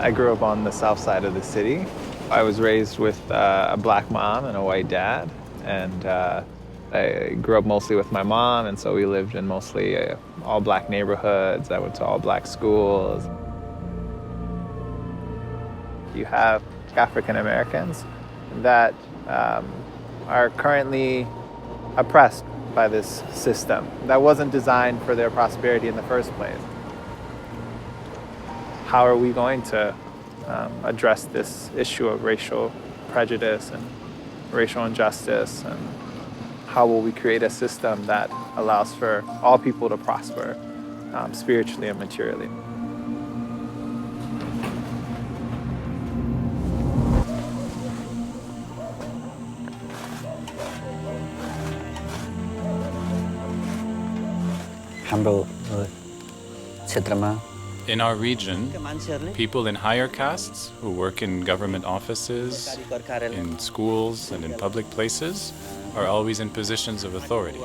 I grew up on the south side of the city. I was raised with a black mom and a white dad, and I grew up mostly with my mom, and so we lived in mostly all black neighborhoods. I went to all black schools. You have African Americans that are currently oppressed by this system that wasn't designed for their prosperity in the first place. How are we going to address this issue of racial prejudice and racial injustice, and how will we create a system that allows for all people to prosper spiritually and materially? In our region, people in higher castes who work in government offices, in schools, and in public places are always in positions of authority.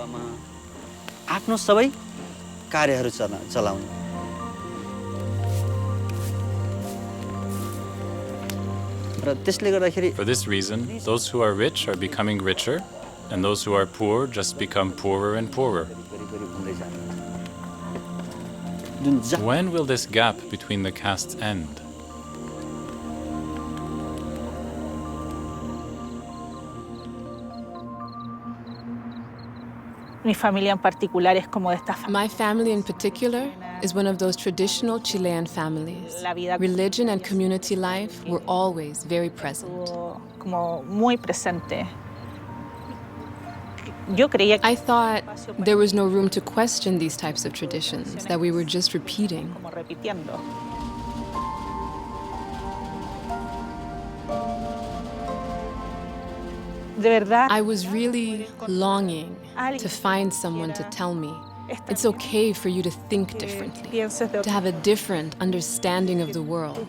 For this reason, those who are rich are becoming richer, and those who are poor just become poorer and poorer. When will this gap between the castes end? My family in particular is one of those traditional Chilean families. Religion and community life were always very present. Como muy presente. I thought there was no room to question these types of traditions, that we were just repeating. I was really longing to find someone to tell me it's okay for you to think differently, to have a different understanding of the world.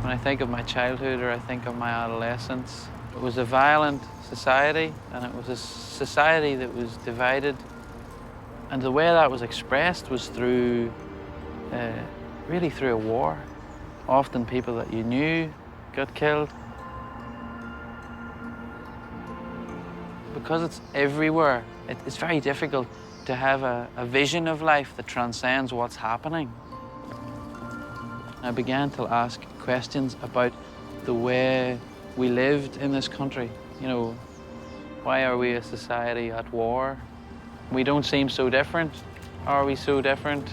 When I think of my childhood or I think of my adolescence, it was a violent society, and it was a society that was divided. And the way that was expressed was through, really through a war. Often people that you knew got killed. Because it's everywhere, it's very difficult to have a vision of life that transcends what's happening. I began to ask questions about the way we lived in this country. You know, why are we a society at war? We don't seem so different. Are we so different?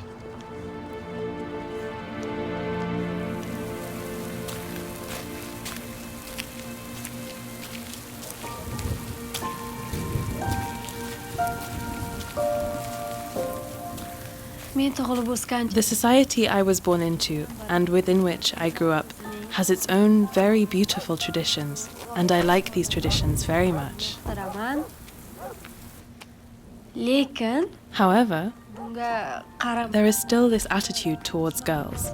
The society I was born into, and within which I grew up, has its own very beautiful traditions, and I like these traditions very much. However, there is still this attitude towards girls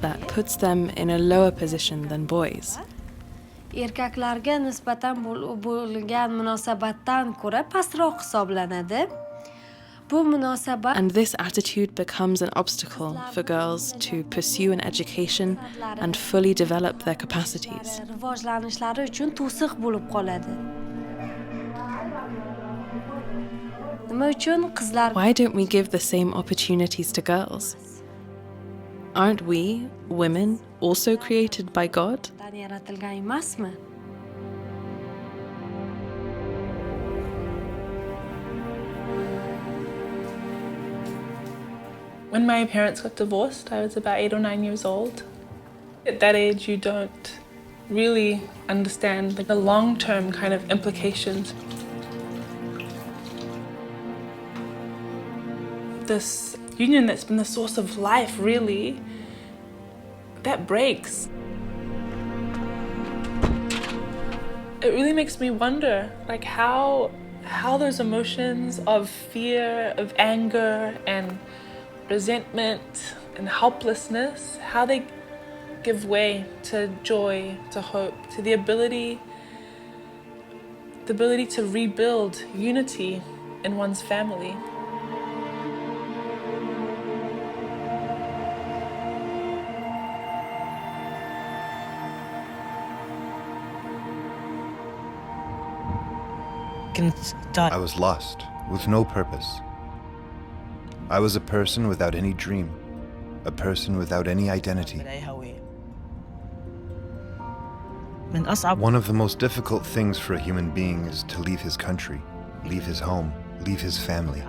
that puts them in a lower position than boys. Erkaklarga nisbatan bo'lgan munosabatdan ko'ra pastroq hisoblanadi. And this attitude becomes an obstacle for girls to pursue an education and fully develop their capacities. Rivojlanishlari uchun to'siq bo'lib qoladi. Nima uchun qizlar? Why don't we give the same opportunities to girls? Aren't we, women, also created by God? Yaratilgan emasmi? When my parents got divorced, I was about 8 or 9 years old. At that age, you don't really understand the long-term kind of implications. This union that's been the source of life, really, that breaks. It really makes me wonder, like, how those emotions of fear, of anger, and resentment and helplessness, how they give way to joy, to hope, to the ability the ability to rebuild unity in one's family. I was lost, with no purpose. I was a person without any dream, a person without any identity. One of the most difficult things for a human being is to leave his country, leave his home, leave his family.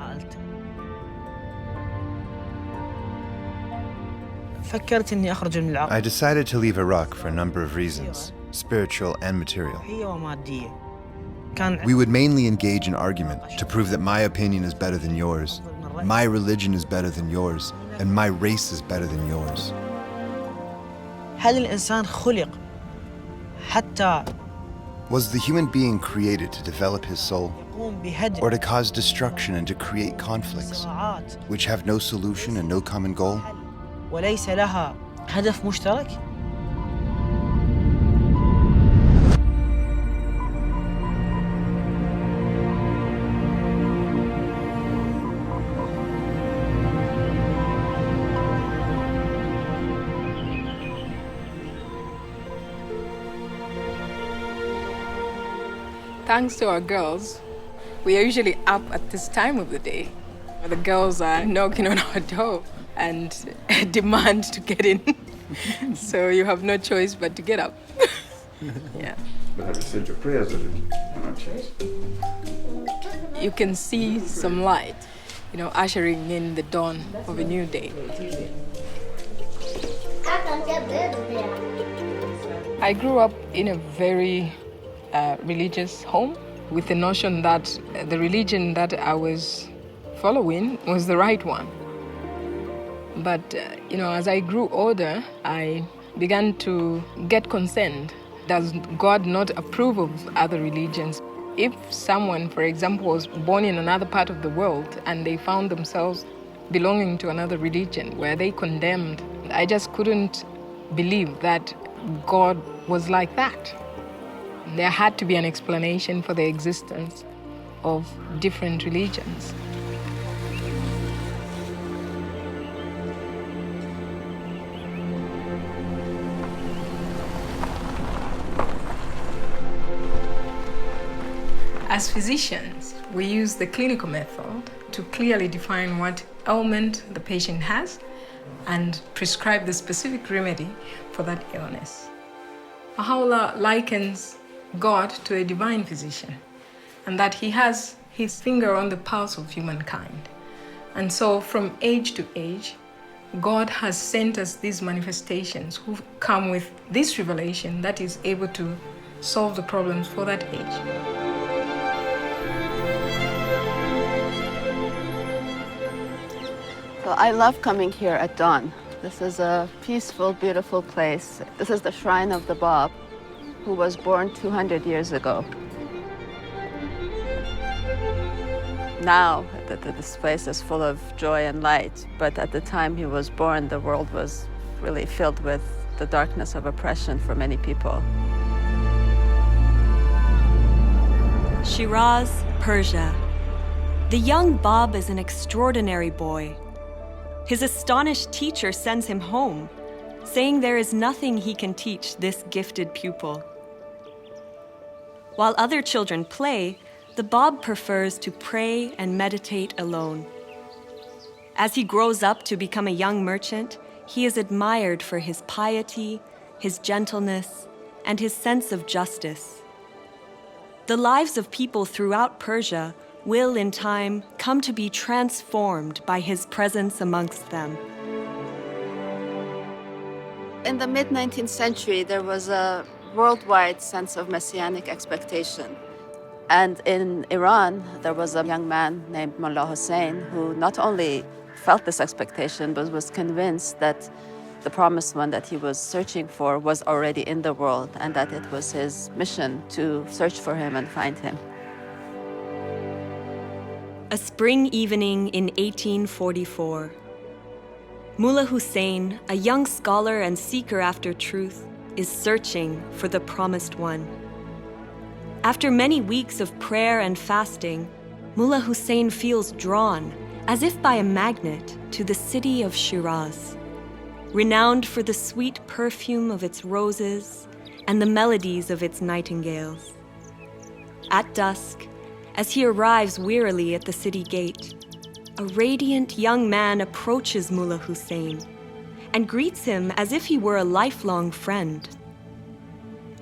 I decided to leave Iraq for a number of reasons, spiritual and material. We would mainly engage in argument to prove that my opinion is better than yours, my religion is better than yours, and my race is better than yours. Was the human being created to develop his soul, or to cause destruction and to create conflicts, which have no solution and no common goal? Thanks to our girls, we are usually up at this time of the day. The girls are knocking on our door and demand to get in. So you have no choice but to get up. Yeah. But have you said your prayers already? You can see some light, ushering in the dawn of a new day. I grew up in a very religious home with the notion that the religion that I was following was the right one. But, as I grew older, I began to get concerned. Does God not approve of other religions? If someone, for example, was born in another part of the world and they found themselves belonging to another religion, were they condemned? I just couldn't believe that God was like that. There had to be an explanation for the existence of different religions. As physicians, we use the clinical method to clearly define what ailment the patient has and prescribe the specific remedy for that illness. Bahá'u'lláh likens God to a divine physician, and that he has his finger on the pulse of humankind. And so from age to age, God has sent us these manifestations who come with this revelation that is able to solve the problems for that age. So I love coming here at dawn. This is a peaceful, beautiful place. This is the shrine of the Báb, who was born 200 years ago. Now, this place is full of joy and light, but at the time he was born, the world was really filled with the darkness of oppression for many people. Shiraz, Persia. The young Báb is an extraordinary boy. His astonished teacher sends him home, saying there is nothing he can teach this gifted pupil. While other children play, the Báb prefers to pray and meditate alone. As he grows up to become a young merchant, he is admired for his piety, his gentleness, and his sense of justice. The lives of people throughout Persia will, in time, come to be transformed by his presence amongst them. In the mid-19th century, there was a worldwide sense of messianic expectation. And in Iran, there was a young man named Mullah Hussein who not only felt this expectation, but was convinced that the promised one that he was searching for was already in the world, and that it was his mission to search for him and find him. A spring evening in 1844. Mullah Hussein, a young scholar and seeker after truth, is searching for the promised one. After many weeks of prayer and fasting, Mullah Hussein feels drawn, as if by a magnet, to the city of Shiraz, renowned for the sweet perfume of its roses and the melodies of its nightingales. At dusk, as he arrives wearily at the city gate, a radiant young man approaches Mullah Hussein and greets him as if he were a lifelong friend.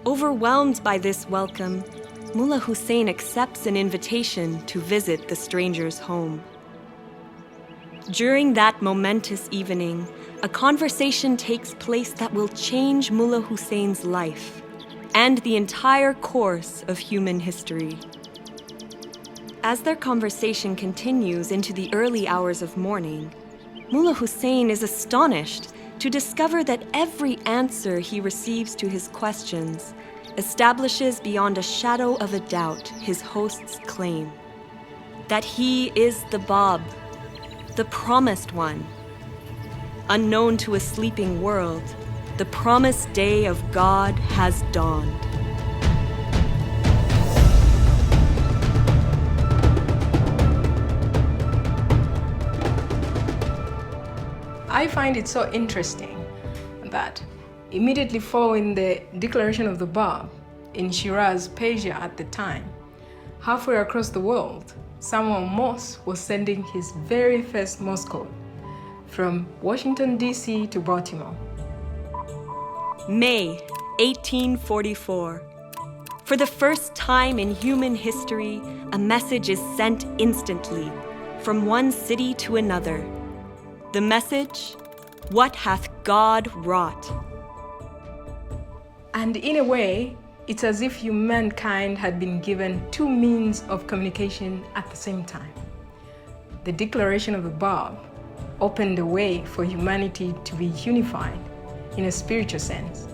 Overwhelmed by this welcome, Mullah Hussein accepts an invitation to visit the stranger's home. During that momentous evening, a conversation takes place that will change Mullah Hussein's life and the entire course of human history. As their conversation continues into the early hours of morning, Mullah Hussein is astonished to discover that every answer he receives to his questions establishes beyond a shadow of a doubt his host's claim that he is the Báb, the promised one. Unknown to a sleeping world, the promised day of God has dawned. I find it so interesting that immediately following the declaration of the Báb in Shiraz, Persia at the time, halfway across the world, Samuel Morse was sending his very first Morse code from Washington, D.C. to Baltimore. May 1844. For the first time in human history, a message is sent instantly from one city to another. The message, "What hath God wrought?" And in a way, it's as if humankind had been given two means of communication at the same time. The declaration of the Báb opened the way for humanity to be unified in a spiritual sense.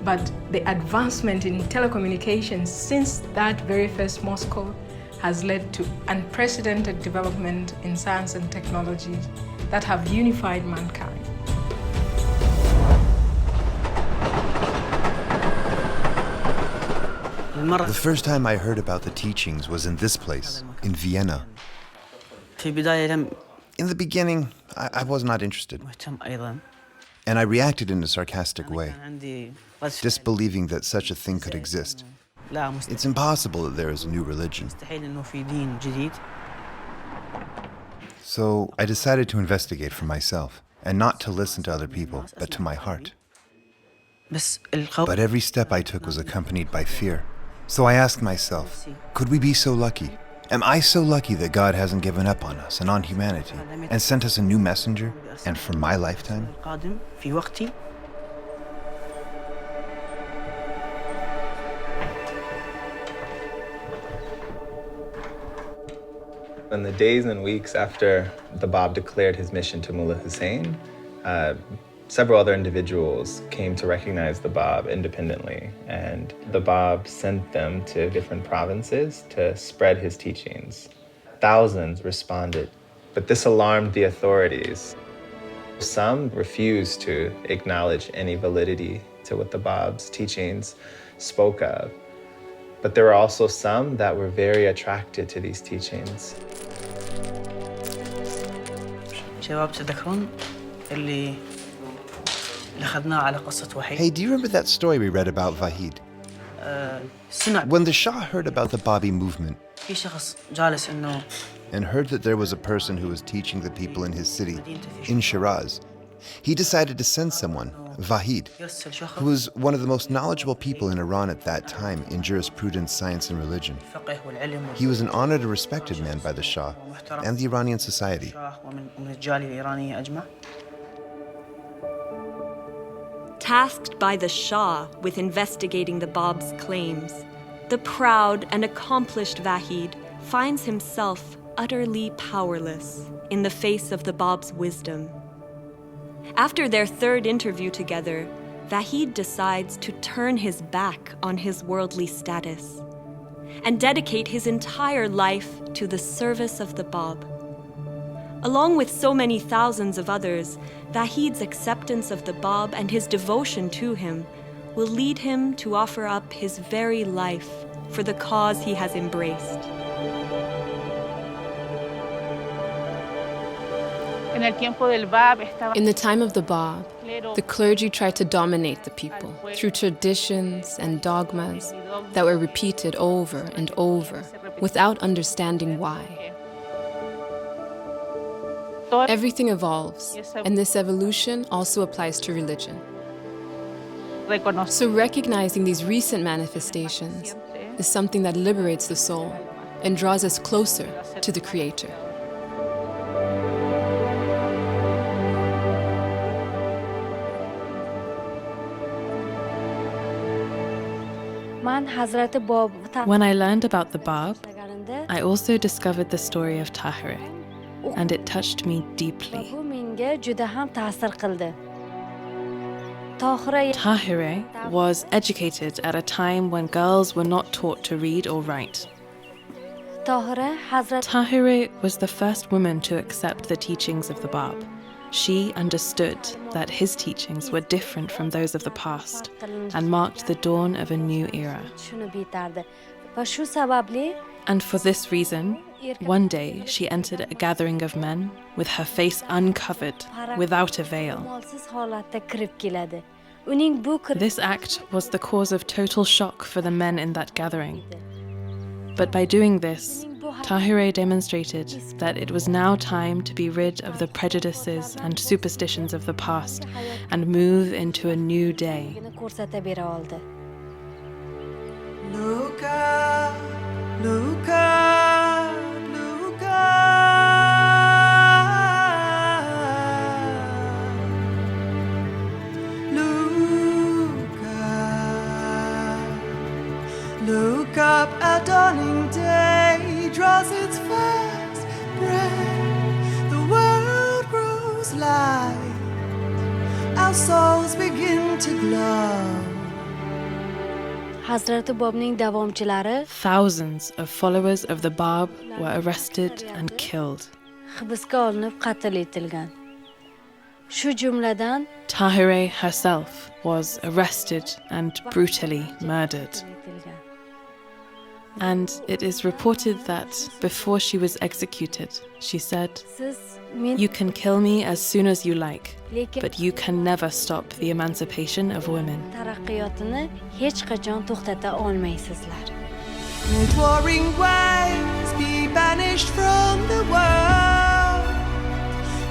But the advancement in telecommunications since that very first Morse code has led to unprecedented development in science and technology that have unified mankind. The first time I heard about the teachings was in this place, in Vienna. In the beginning, I was not interested. And I reacted in a sarcastic way, disbelieving that such a thing could exist. It's impossible that there is a new religion. So I decided to investigate for myself, and not to listen to other people, but to my heart. But every step I took was accompanied by fear. So I asked myself, could we be so lucky? Am I so lucky that God hasn't given up on us and on humanity and sent us a new messenger, and for my lifetime? In the days and weeks after the Báb declared his mission to Mullah Hussein, several other individuals came to recognize the Báb independently, and the Báb sent them to different provinces to spread his teachings. Thousands responded, but this alarmed the authorities. Some refused to acknowledge any validity to what the Báb's teachings spoke of, but there were also some that were very attracted to these teachings. Hey, do you remember that story we read about Vahid? When the Shah heard about the Bábí movement and heard that there was a person who was teaching the people in his city, in Shiraz, he decided to send someone, Vahid, who was one of the most knowledgeable people in Iran at that time in jurisprudence, science, and religion. He was an honored and respected man by the Shah and the Iranian society. Tasked by the Shah with investigating the Báb's claims, the proud and accomplished Vahid finds himself utterly powerless in the face of the Báb's wisdom. After their third interview together, Vahid decides to turn his back on his worldly status and dedicate his entire life to the service of the Báb. Along with so many thousands of others, Vahid's acceptance of the Báb and his devotion to him will lead him to offer up his very life for the cause he has embraced. En el tiempo del Báb estaba In the time of the Báb, the clergy tried to dominate the people through traditions and dogmas that were repeated over and over without understanding why. Everything evolves, and this evolution also applies to religion. So recognizing these recent manifestations is something that liberates the soul and draws us closer to the Creator. When I learned about the Báb, I also discovered the story of Tahirih, and it touched me deeply. Tahirih was educated at a time when girls were not taught to read or write. Tahirih was the first woman to accept the teachings of the Báb. She understood that his teachings were different from those of the past and marked the dawn of a new era. And for this reason, one day she entered a gathering of men with her face uncovered, without a veil. This act was the cause of total shock for the men in that gathering. But by doing this, Tahirih demonstrated that it was now time to be rid of the prejudices and superstitions of the past and move into a new day. Look up, look up, look up. Look up, look up, a dawning day draws its first breath. The world grows light, our souls begin to glow. Thousands of followers of the Báb were arrested and killed. Tahirih herself was arrested and brutally murdered. And it is reported that before she was executed, she said, "You can kill me as soon as you like, but you can never stop the emancipation of women." Let warring waves be banished from the world.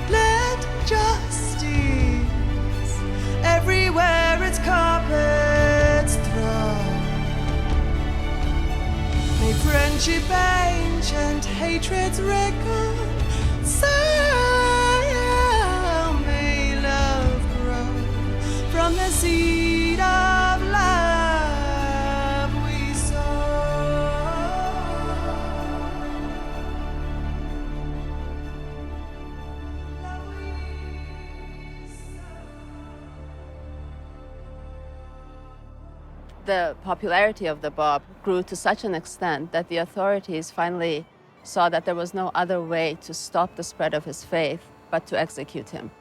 Let justice everywhere its carpets throw. May friendship ancient, hatreds reconcile. May love grow from the seed of love we sow. The popularity of the Báb grew to such an extent that the authorities finally saw that there was no other way to stop the spread of his faith but to execute him.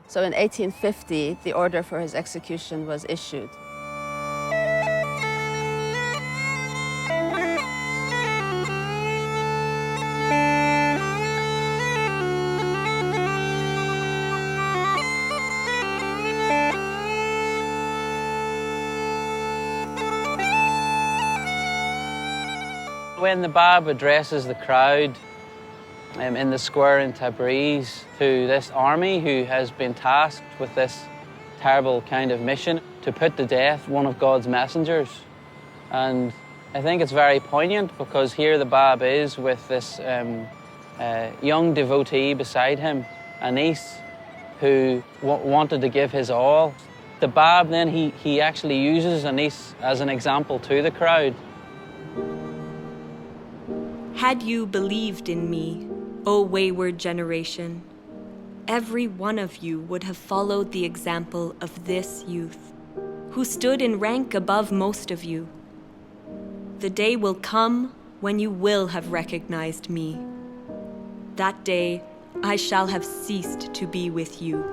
So in 1850, the order for his execution was issued. When the Báb addresses the crowd in the square in Tabriz to this army who has been tasked with this terrible kind of mission to put to death one of God's messengers. And I think it's very poignant because here the Báb is with this young devotee beside him, Anis, who wanted to give his all. The Báb then, he actually uses Anis as an example to the crowd. Had you believed in me, O wayward generation, every one of you would have followed the example of this youth, who stood in rank above most of you. The day will come when you will have recognized me. That day, I shall have ceased to be with you.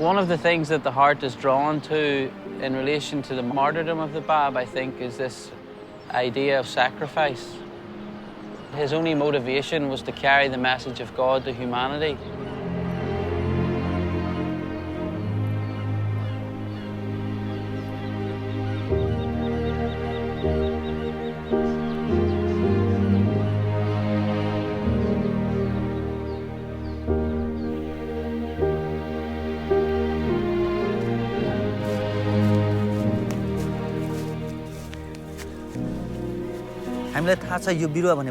One of the things that the heart is drawn to in relation to the martyrdom of the Báb, I think, is this idea of sacrifice. His only motivation was to carry the message of God to humanity.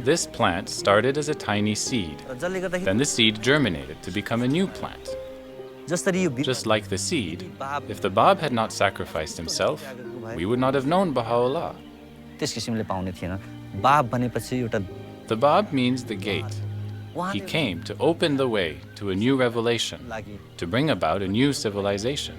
This plant started as a tiny seed. Then the seed germinated to become a new plant. Just like the seed, if the Báb had not sacrificed himself, we would not have known Baha'u'lláh. The Báb means the gate. He came to open the way to a new revelation, to bring about a new civilization.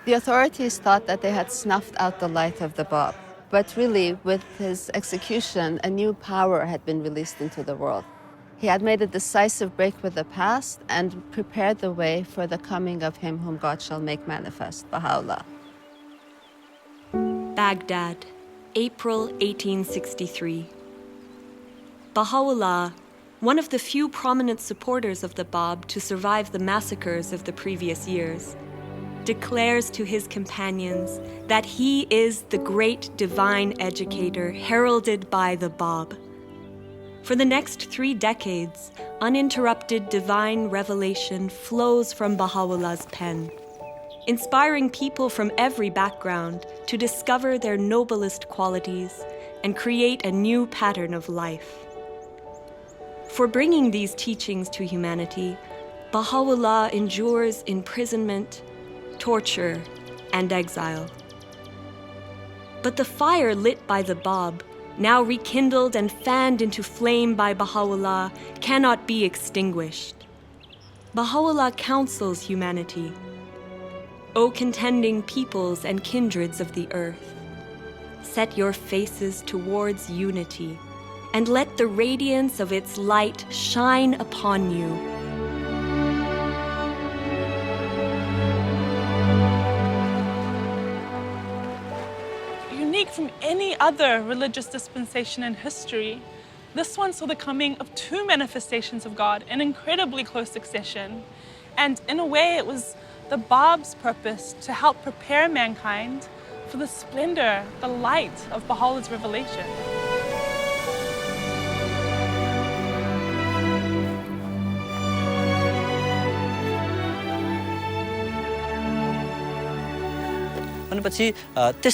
The authorities thought that they had snuffed out the light of the Báb, but really, with his execution, a new power had been released into the world. He had made a decisive break with the past and prepared the way for the coming of him whom God shall make manifest, Baha'u'lláh. Baghdad, April 1863. Baha'u'lláh, one of the few prominent supporters of the Báb to survive the massacres of the previous years, declares to his companions that he is the great divine educator heralded by the Báb. For the next 3 decades, uninterrupted divine revelation flows from Baha'u'llah's pen, inspiring people from every background to discover their noblest qualities and create a new pattern of life. For bringing these teachings to humanity, Baha'u'lláh endures imprisonment, torture, and exile. But the fire lit by the Báb, now rekindled and fanned into flame by Baha'u'lláh, cannot be extinguished. Baha'u'lláh counsels humanity. O contending peoples and kindreds of the earth, set your faces towards unity, and let the radiance of its light shine upon you. Unique from any other religious dispensation in history, this one saw the coming of 2 manifestations of God in incredibly close succession. And in a way, it was the Báb's purpose to help prepare mankind for the splendor, the light of Baha'u'llah's revelation.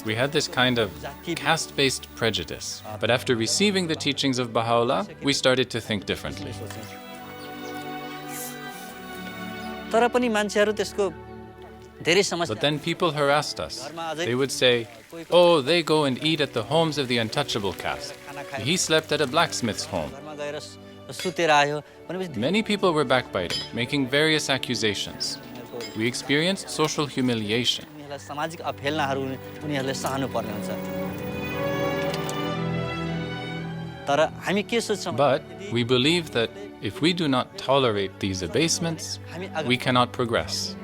We had this kind of caste-based prejudice, but after receiving the teachings of Baha'u'lláh, we started to think differently. But then people harassed us. They would say, oh, they go and eat at the homes of the untouchable caste. He slept at a blacksmith's home. Many people were backbiting, making various accusations. We experienced social humiliation. But we believe that if we do not tolerate these abasements, we cannot progress.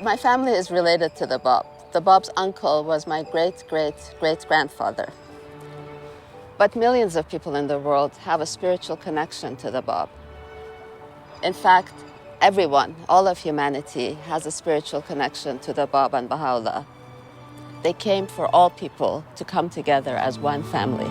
My family is related to the Báb. The Báb's uncle was my great-great-great-grandfather. But millions of people in the world have a spiritual connection to the Báb. In fact, everyone, all of humanity, has a spiritual connection to the Báb and Bahá'u'lláh. They came for all people to come together as one family.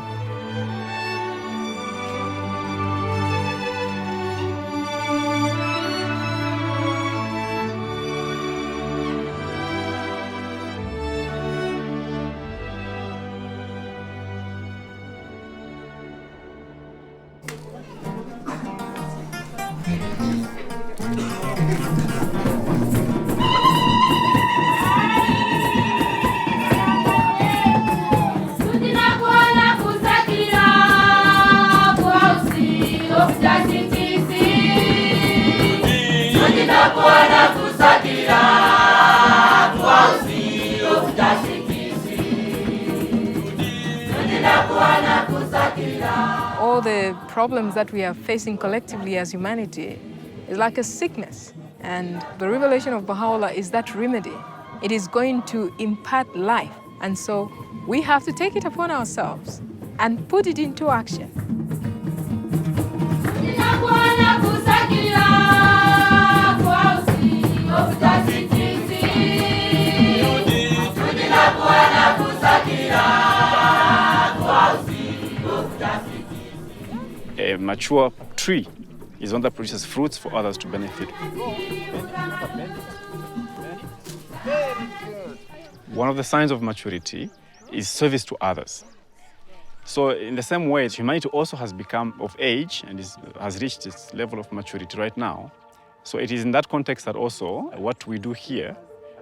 All the problems that we are facing collectively as humanity is like a sickness. And the revelation of Baha'u'lláh is that remedy. It is going to impart life. And so we have to take it upon ourselves and put it into action. A mature tree is one that produces fruits for others to benefit. One of the signs of maturity is service to others. So in the same way, humanity also has become of age and has reached its level of maturity right now. So it is in that context that also what we do here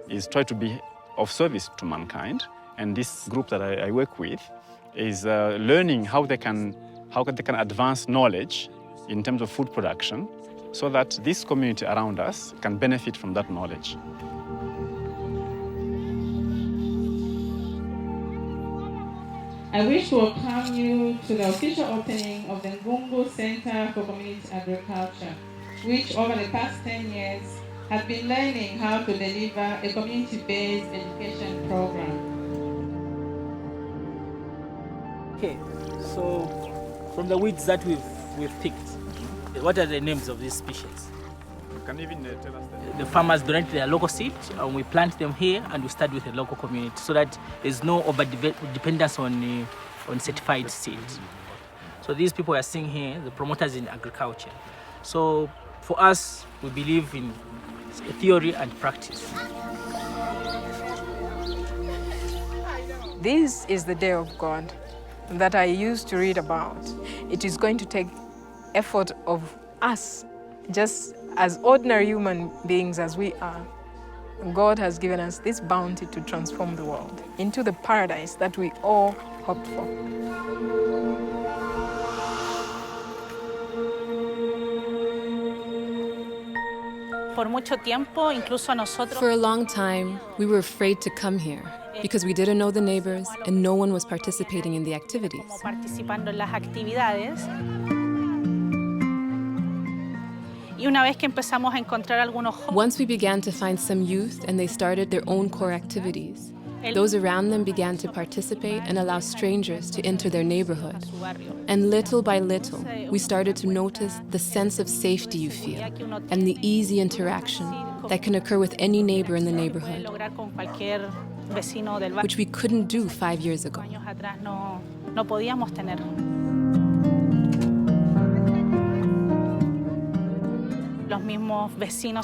is try to be of service to mankind. And this group that I work with is learning how they can advance knowledge in terms of food production so that this community around us can benefit from that knowledge. I wish to welcome you to the official opening of the Ngungu Center for Community Agriculture, which over the past 10 years has been learning how to deliver a community-based education program. Okay, so from the weeds that we've picked, what are the names of these species? You can even tell us that. The farmers donate their local seed, and we plant them here, and we start with the local community, so that there's no over-dependence on certified seed. So these people are seeing here, the promoters in agriculture. So for us, we believe in theory and practice. This is the day of God that I used to read about. It is going to take effort of us, just as ordinary human beings as we are. God has given us this bounty to transform the world into the paradise that we all hoped for. For a long time, we were afraid to come here because we didn't know the neighbors and no one was participating in the activities. Once we began to find some youth and they started their own core activities, those around them began to participate and allow strangers to enter their neighborhood. And little by little, we started to notice the sense of safety you feel and the easy interaction that can occur with any neighbor in the neighborhood, which we couldn't do 5 years ago.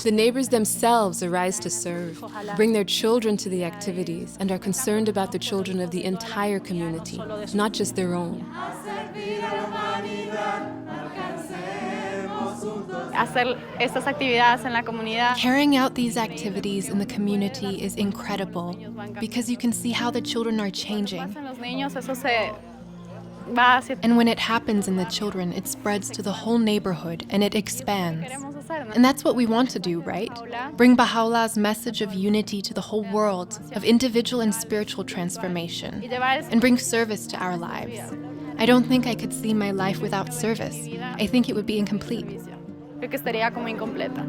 The neighbors themselves arise to serve, bring their children to the activities, and are concerned about the children of the entire community, not just their own. Carrying out these activities in the community is incredible because you can see how the children are changing. And when it happens in the children, it spreads to the whole neighborhood and it expands. And that's what we want to do, right? Bring Baha'u'llah's message of unity to the whole world, of individual and spiritual transformation, and bring service to our lives. I don't think I could see my life without service. I think it would be incomplete. Creo que estaría como incompleta.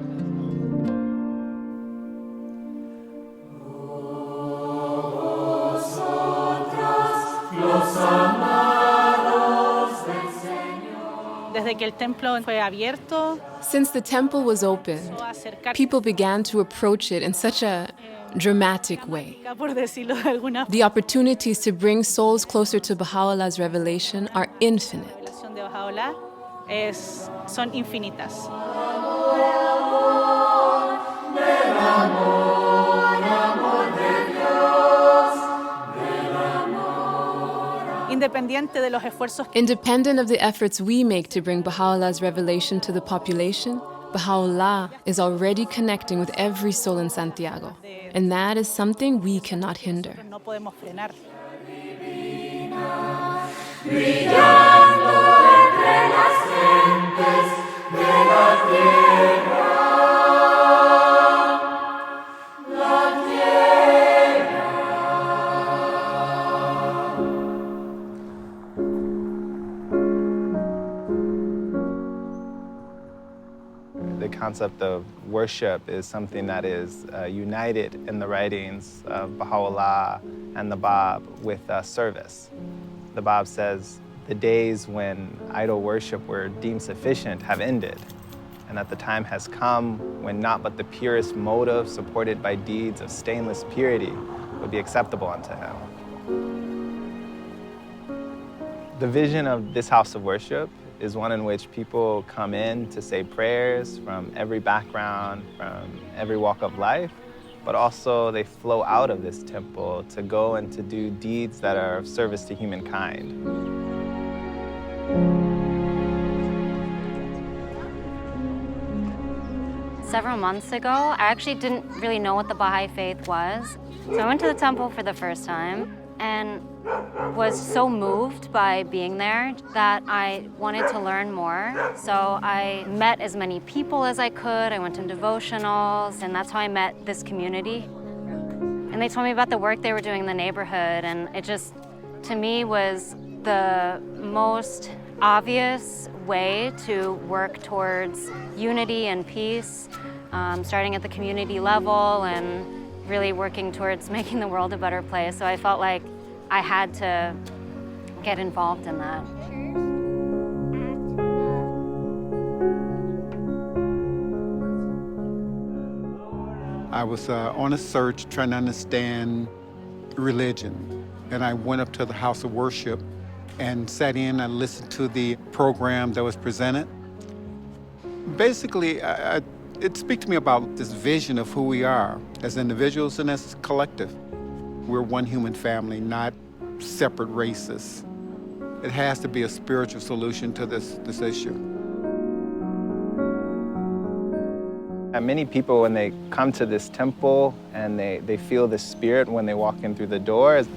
Desde que el templo fue abierto, Since the temple was opened, people began to approach it in such a dramatic way. por decirlo de alguna The opportunities to bring souls closer to Baha'u'llah's revelation are infinite. forma, de Bahá'u'lláh son infinitas. Independiente de los esfuerzos, Independent of the efforts we make to bring Baha'u'llah's revelation to the population, Baha'u'lláh is already connecting with every soul in Santiago. And that is something we cannot hinder. no podemos frenar. The concept of worship is something that is united in the writings of Baha'u'lláh and the Báb with service. The Báb says the days when idol worship were deemed sufficient have ended, and that the time has come when not but the purest motive supported by deeds of stainless purity would be acceptable unto him. The vision of this house of worship is one in which people come in to say prayers from every background, from every walk of life, but also they flow out of this temple to go and to do deeds that are of service to humankind. Several months ago, I actually didn't really know what the Baha'i faith was. So I went to the temple for the first time and was so moved by being there that I wanted to learn more. So I met as many people as I could. I went to devotionals, and that's how I met this community. And they told me about the work they were doing in the neighborhood, and it just, to me, was the most obvious way to work towards unity and peace, starting at the community level and really working towards making the world a better place. So I felt like I had to get involved in that. I was on a search trying to understand religion, and I went up to the house of worship and sat in and listened to the program that was presented. Basically, it speaks to me about this vision of who we are as individuals and as a collective. We're one human family, not separate races. It has to be a spiritual solution to this issue. And many people, when they come to this temple and they feel the spirit when they walk in through the doors,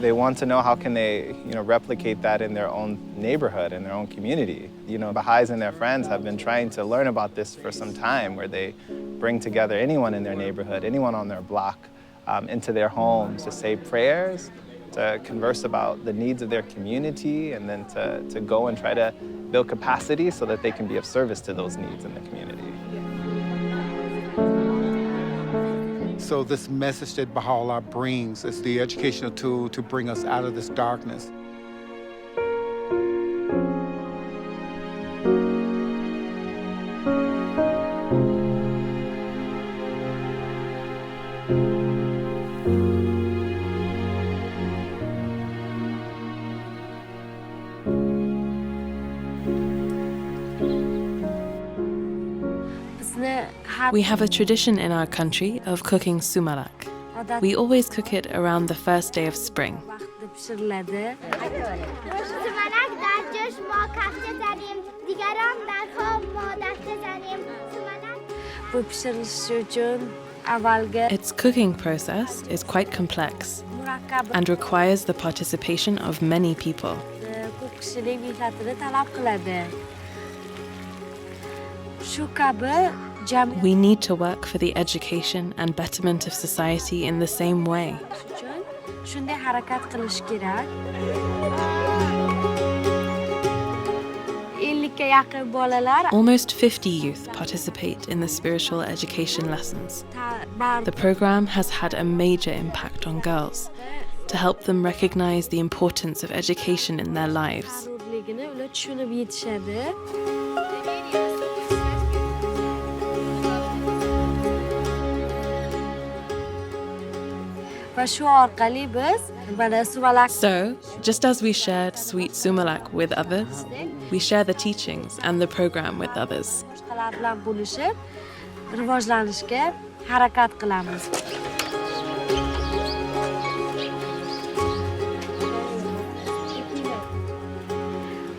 they want to know how can they, replicate that in their own neighborhood, in their own community. Baha'is and their friends have been trying to learn about this for some time, where they bring together anyone in their neighborhood, anyone on their block, into their homes to say prayers, to converse about the needs of their community, and then to go and try to build capacity so that they can be of service to those needs in the community. So this message that Baha'u'lláh brings is the educational tool to bring us out of this darkness. We have a tradition in our country of cooking sumarak. We always cook it around the first day of spring. Its cooking process is quite complex and requires the participation of many people. o'qishining mehnatini talab qiladi. Shu kabi We need to work for the education and betterment of society in the same way. uchun shunday harakat qilish kerak. 50 ga yaqin bolalar Almost 50 youth participate in the spiritual education lessons. The program has had a major impact on girls to help them recognize the importance of education in their lives. zarurligini ular tushunib yetishadi. Va shu orqali biz mana sumalak So, just as we shared sweet sumalak with others, we share the teachings and the program with others. boshqalar bilan bo'lishib rivojlanishga harakat qilamiz.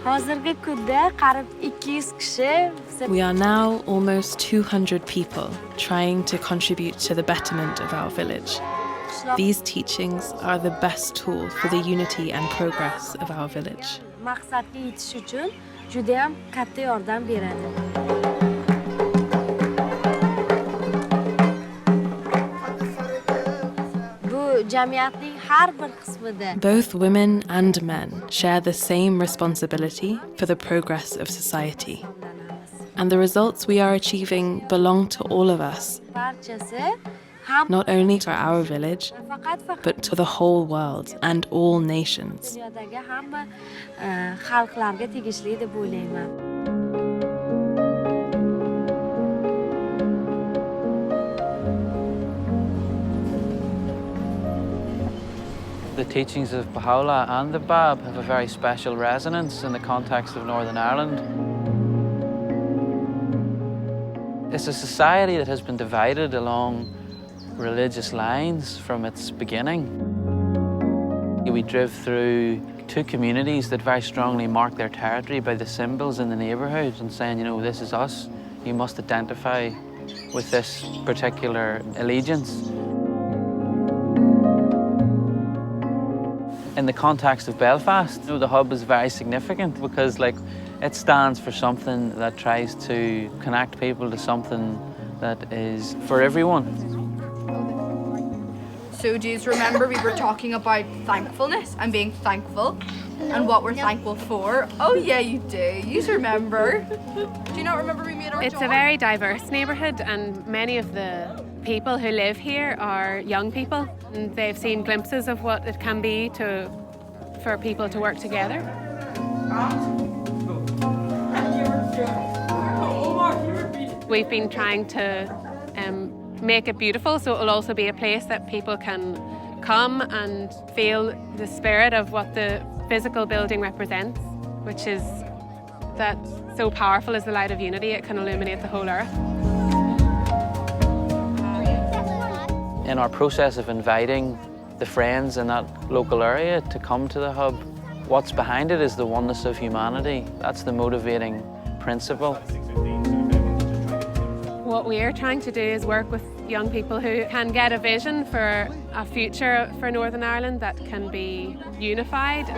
Hozirgi kunda qarib 200 kishi We are now almost 200 people trying to contribute to the betterment of our village. These teachings are the best tool for the unity and progress of our village. maqsadga yetish uchun juda ham katta yordam beradi. Bu jamiyatning har bir qismida Both women and men share the same responsibility for the progress of society. And the results we are achieving belong to all of us, barchasi ham not only to our village, but to the whole world and all nations. dunyodagi hamma xalqlarga tegishli deb o'ylayman. The teachings of Bahá'u'lláh and the Báb have a very special resonance in the context of Northern Ireland. It's a society that has been divided along religious lines from its beginning. We drove through two communities that very strongly mark their territory by the symbols in the neighbourhood and saying, you know, this is us, you must identify with this particular allegiance. In the context of Belfast, you know, the hub is very significant because it stands for something that tries to connect people to something that is for everyone. So do you remember we were talking about thankfulness and being thankful and what we're thankful for? Oh yeah, you do. You remember. Do you not remember we made our It's a very diverse neighbourhood and many of the people who live here are young people and they've seen glimpses of what it can be for people to work together. We've been trying to make it beautiful so it will also be a place that people can come and feel the spirit of what the physical building represents, which is that so powerful is the light of unity, it can illuminate the whole earth. In our process of inviting the friends in that local area to come to the hub, what's behind it is the oneness of humanity. That's the motivating principle. What we're trying to do is work with young people who can get a vision for a future for Northern Ireland that can be unified.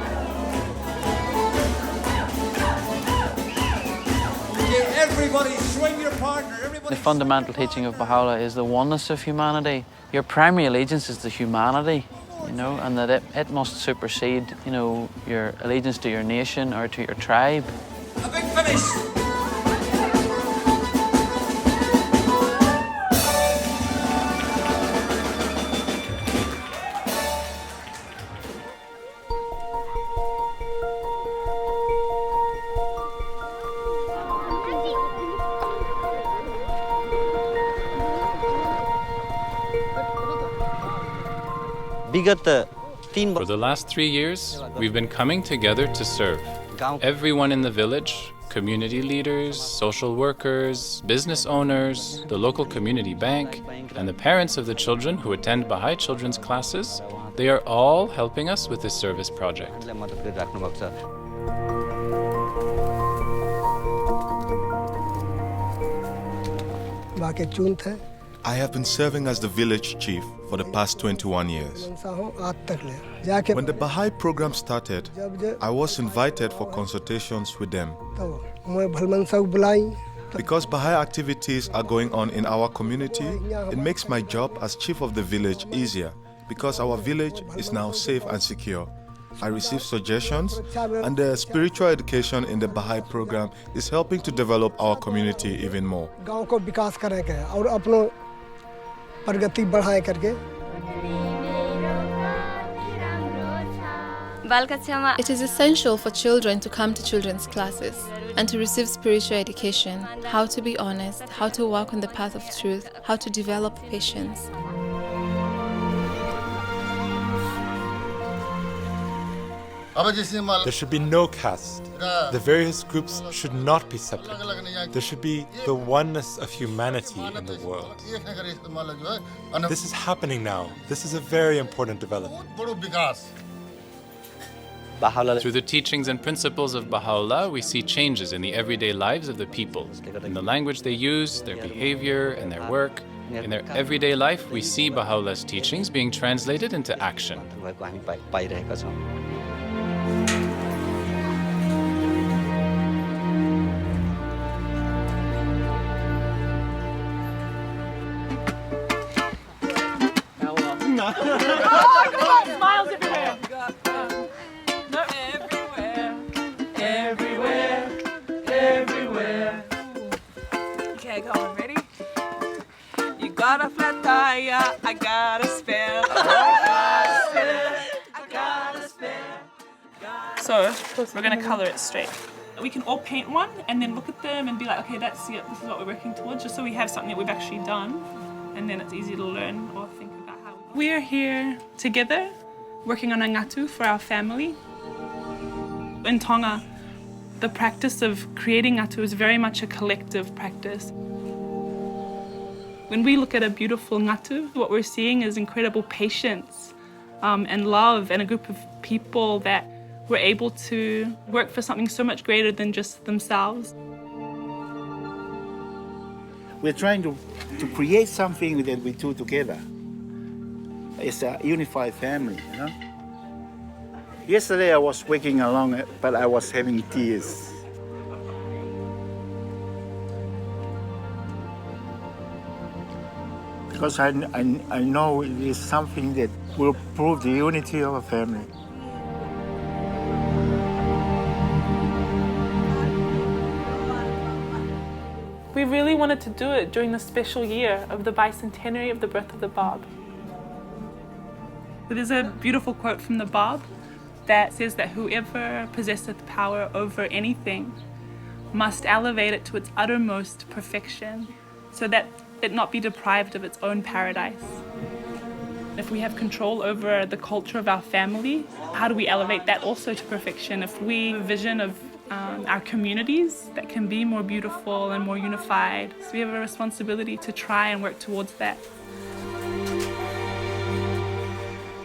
Everybody swing your partner. Everybody. The fundamental teaching of Bahá'u'lláh is the oneness of humanity. Your primary allegiance is to humanity, you know, and that it must supersede, you know, your allegiance to your nation or to your tribe. A big finish. For the last 3 years, we've been coming together to serve. Everyone in the village, community leaders, social workers, business owners, the local community bank, and the parents of the children who attend Baha'i children's classes, they are all helping us with this service project. I have been serving as the village chief for the past 21 years. When the Baha'i program started, I was invited for consultations with them. Because Baha'i activities are going on in our community, it makes my job as chief of the village easier because our village is now safe and secure. I receive suggestions, and the spiritual education in the Baha'i program is helping to develop our community even more. It is essential for children to come to children's classes and to receive spiritual education, how to be honest, how to walk on the path of truth, how to develop patience. There should be no caste. The various groups should not be separate. There should be the oneness of humanity in the world. This is happening now. This is a very important development. Through the teachings and principles of Baha'u'lláh, we see changes in the everyday lives of the people, in the language they use, their behavior, and their work. In their everyday life, we see Baha'u'llah's teachings being translated into action. Smiles everywhere. No. Everywhere. Okay, go on. Ready? You got a flat tire, I got a spare. So we're gonna color it straight. We can all paint one and then look at them and be like, okay, that's it. This is what we're working towards, just so we have something that we've actually done, and then it's easy to learn or think about how. We're here together, working on a ngatu for our family. In Tonga, the practice of creating ngatu is very much a collective practice. When we look at a beautiful ngatu, what we're seeing is incredible patience and love, and a group of people that were able to work for something so much greater than just themselves. We're trying to create something that we do together. It's a unified family, you know? Yesterday I was waking along, but I was having tears. Because I know it is something that will prove the unity of a family. We really wanted to do it during the special year of the bicentenary of the birth of the Báb. There's a beautiful quote from the Báb that says that whoever possesseth power over anything must elevate it to its uttermost perfection so that it not be deprived of its own paradise. If we have control over the culture of our family, how do we elevate that also to perfection? If we have a vision of our communities that can be more beautiful and more unified, so we have a responsibility to try and work towards that.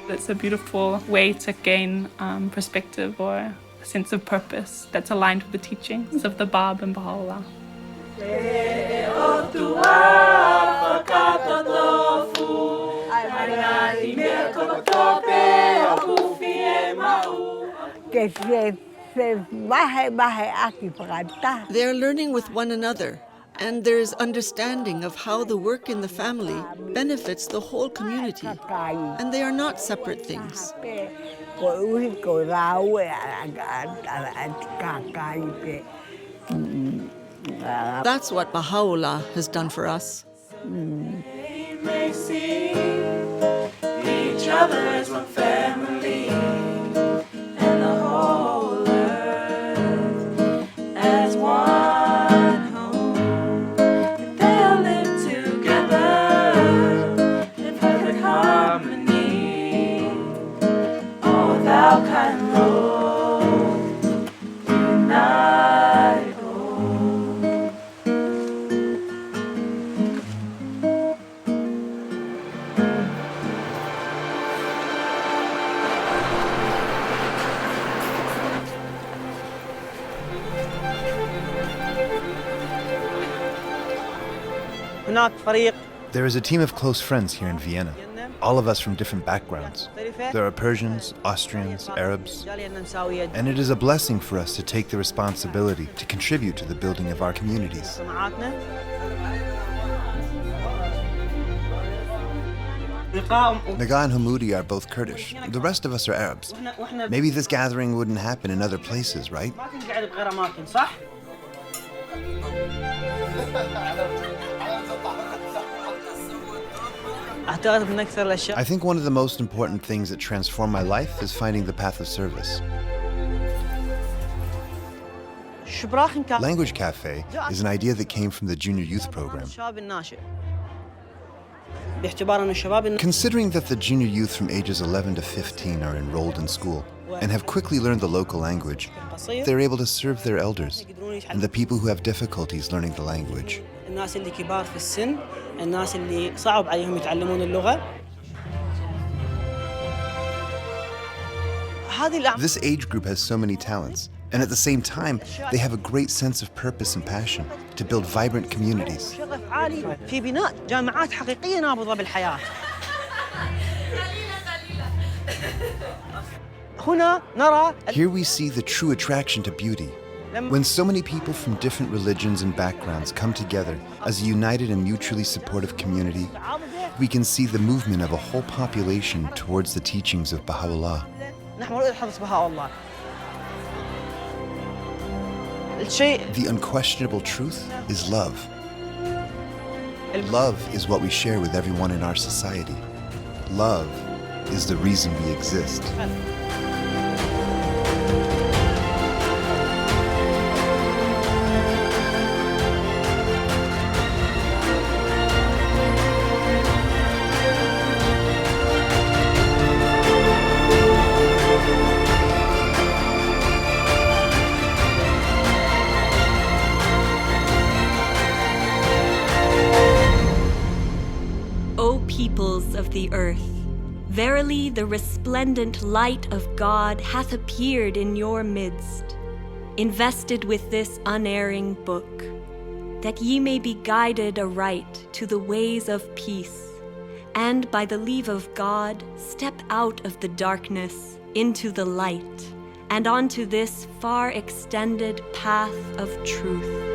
It's a beautiful way to gain perspective or a sense of purpose that's aligned with the teachings of the Báb and Bahá'u'lláh. They're learning with one another, and there's understanding of how the work in the family benefits the whole community, and they are not separate things. That's what Baha'u'lláh has done for us. They may see each other as one family, and the whole earth as one home. They'll live together in perfect harmony. Oh, thou kind Lord, unite. هناك فريق There is a team of close friends here in Vienna, all of us from different backgrounds. There are Persians, Austrians, Arabs, and it is a blessing for us to take the responsibility to contribute to the building of our communities. Naga and Hamoudi are both Kurdish. The rest of us are Arabs. Maybe this gathering wouldn't happen in other places, right? I think one of the most important things that transformed my life is finding the path of service. Language Cafe is an idea that came from the junior youth program. Considering that the junior youth from ages 11 to 15 are enrolled in school and have quickly learned the local language, they're able to serve their elders and the people who have difficulties learning the language. This age group has so many talents, and at the same time, they have a great sense of purpose and passion to build vibrant communities. Here we see the true attraction to beauty. When so many people from different religions and backgrounds come together as a united and mutually supportive community, we can see the movement of a whole population towards the teachings of Baha'u'lláh. The unquestionable truth is love. Love is what we share with everyone in our society. Love is the reason we exist. Peoples of the earth, verily the resplendent light of God hath appeared in your midst, invested with this unerring book, that ye may be guided aright to the ways of peace, and by the leave of God step out of the darkness into the light, and onto this far extended path of truth.